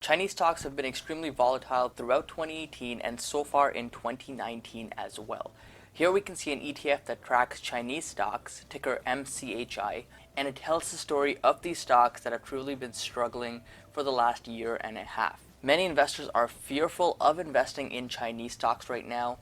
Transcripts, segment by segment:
Chinese stocks have been extremely volatile throughout 2018 and so far in 2019 as well. Here we can see an ETF that tracks Chinese stocks, ticker MCHI, and it tells the story of these stocks that have truly been struggling for the last year and a half. Many investors are fearful of investing in Chinese stocks right now,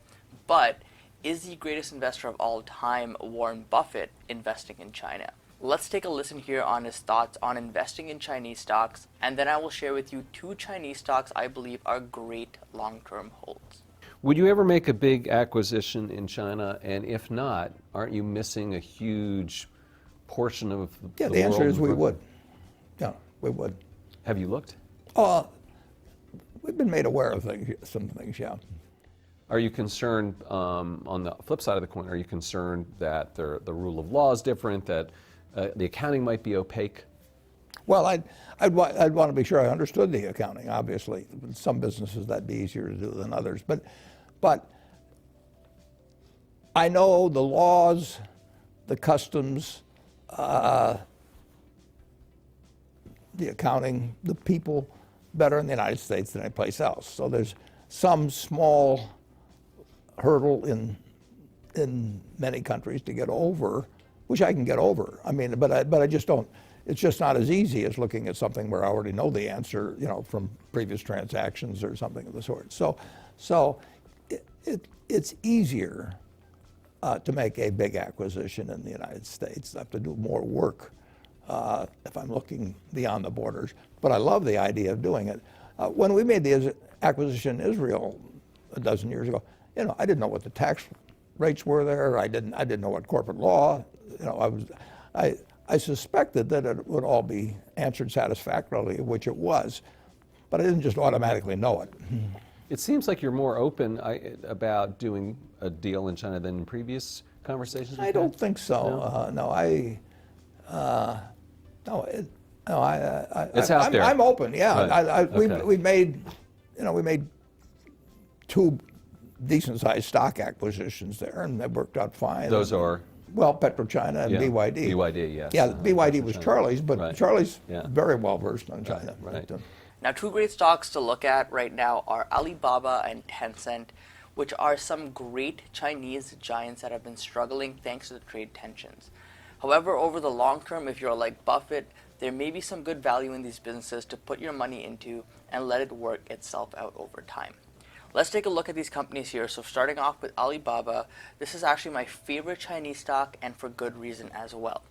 but is the greatest investor of all time, Warren Buffett, investing in China? Let's take a listen here on his thoughts on investing in Chinese stocks, and then I will share with you two Chinese stocks I believe are great long-term holds. Would you ever make a big acquisition in China? And if not, aren't you missing a huge portion of the world? Yeah, the answer is we would. Yeah, we would. Have you looked? We've been made aware of some things, yeah. Are you concerned, on the flip side of the coin, are you concerned that the rule of law is different, that the accounting might be opaque? Well, I'd want to be sure I understood the accounting, obviously. Some businesses that'd be easier to do than others. But I know the laws, the customs, the accounting, the people better in the United States than any place else. So there's some small hurdle in many countries to get over, which I can get over. I mean, but I just don't. It's just not as easy as looking at something where I already know the answer, from previous transactions or something of the sort. So it's easier to make a big acquisition in the United States. I have to do more work if I'm looking beyond the borders. But I love the idea of doing it. When we made the acquisition in Israel a dozen years ago, I didn't know what the tax rates were there. I didn't know what corporate law. I suspected that it would all be answered satisfactorily, which it was, but I didn't just automatically know it. It seems like you're more open about doing a deal in China than in previous conversations. I don't think so. No, It's out there. I'm open. Yeah, Right. Okay. we made two decent-sized stock acquisitions there, and they worked out fine. Those are? Well, PetroChina and BYD. BYD, yes. Yeah, BYD was Charlie's, but Right. Charlie's Yeah. very well versed on China. Right. Now, two great stocks to look at right now are Alibaba and Tencent, which are some great Chinese giants that have been struggling thanks to the trade tensions. However, over the long term, if you're like Buffett, there may be some good value in these businesses to put your money into and let it work itself out over time. Let's take a look at these companies here. So starting off with Alibaba, this is actually my favorite Chinese stock, and for good reason as well.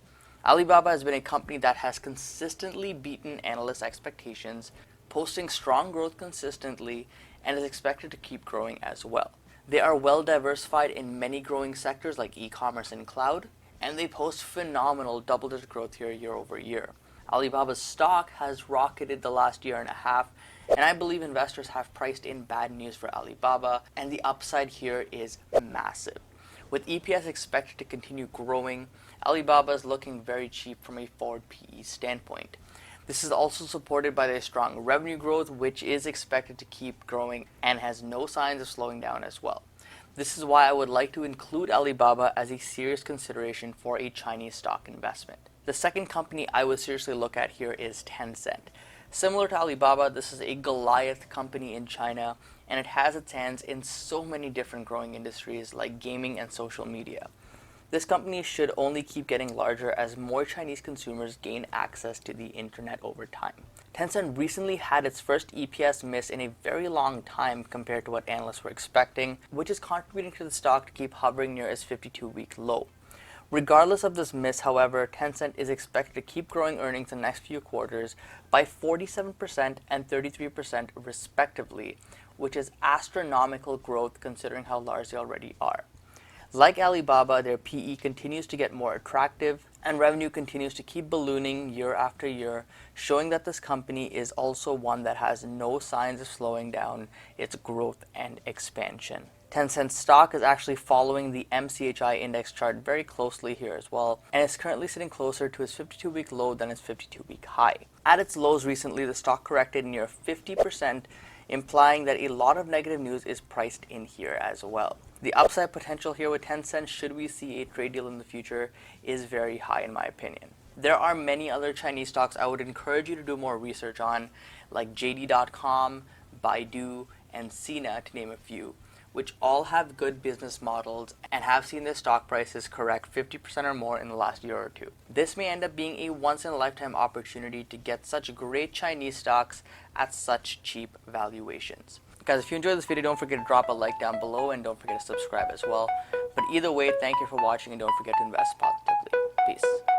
Alibaba has been a company that has consistently beaten analyst expectations, posting strong growth consistently, and is expected to keep growing as well. They are well diversified in many growing sectors like e-commerce and cloud, and they post phenomenal double-digit growth here year over year. Alibaba's stock has rocketed the last year and a half, and I believe investors have priced in bad news for Alibaba, and the upside here is massive. With EPS expected to continue growing, Alibaba is looking very cheap from a forward PE standpoint. This is also supported by their strong revenue growth, which is expected to keep growing and has no signs of slowing down as well. This is why I would like to include Alibaba as a serious consideration for a Chinese stock investment. The second company I would seriously look at here is Tencent. Similar to Alibaba, this is a Goliath company in China, and it has its hands in so many different growing industries like gaming and social media. This company should only keep getting larger as more Chinese consumers gain access to the internet over time. Tencent recently had its first EPS miss in a very long time compared to what analysts were expecting, which is contributing to the stock to keep hovering near its 52-week low. Regardless of this miss, however, Tencent is expected to keep growing earnings in the next few quarters by 47% and 33% respectively, which is astronomical growth considering how large they already are. Like Alibaba, their PE continues to get more attractive, and revenue continues to keep ballooning year after year, showing that this company is also one that has no signs of slowing down its growth and expansion. Tencent stock is actually following the MCHI index chart very closely here as well, and is currently sitting closer to its 52-week low than its 52-week high. At its lows recently, the stock corrected near 50%, implying that a lot of negative news is priced in here as well. The upside potential here with Tencent, should we see a trade deal in the future, is very high in my opinion. There are many other Chinese stocks I would encourage you to do more research on, like JD.com, Baidu, and Sina, to name a few, which all have good business models and have seen their stock prices correct 50% or more in the last year or two. This may end up being a once-in-a-lifetime opportunity to get such great Chinese stocks at such cheap valuations. Guys, if you enjoyed this video, don't forget to drop a like down below and don't forget to subscribe as well. But either way, thank you for watching and don't forget to invest positively. Peace.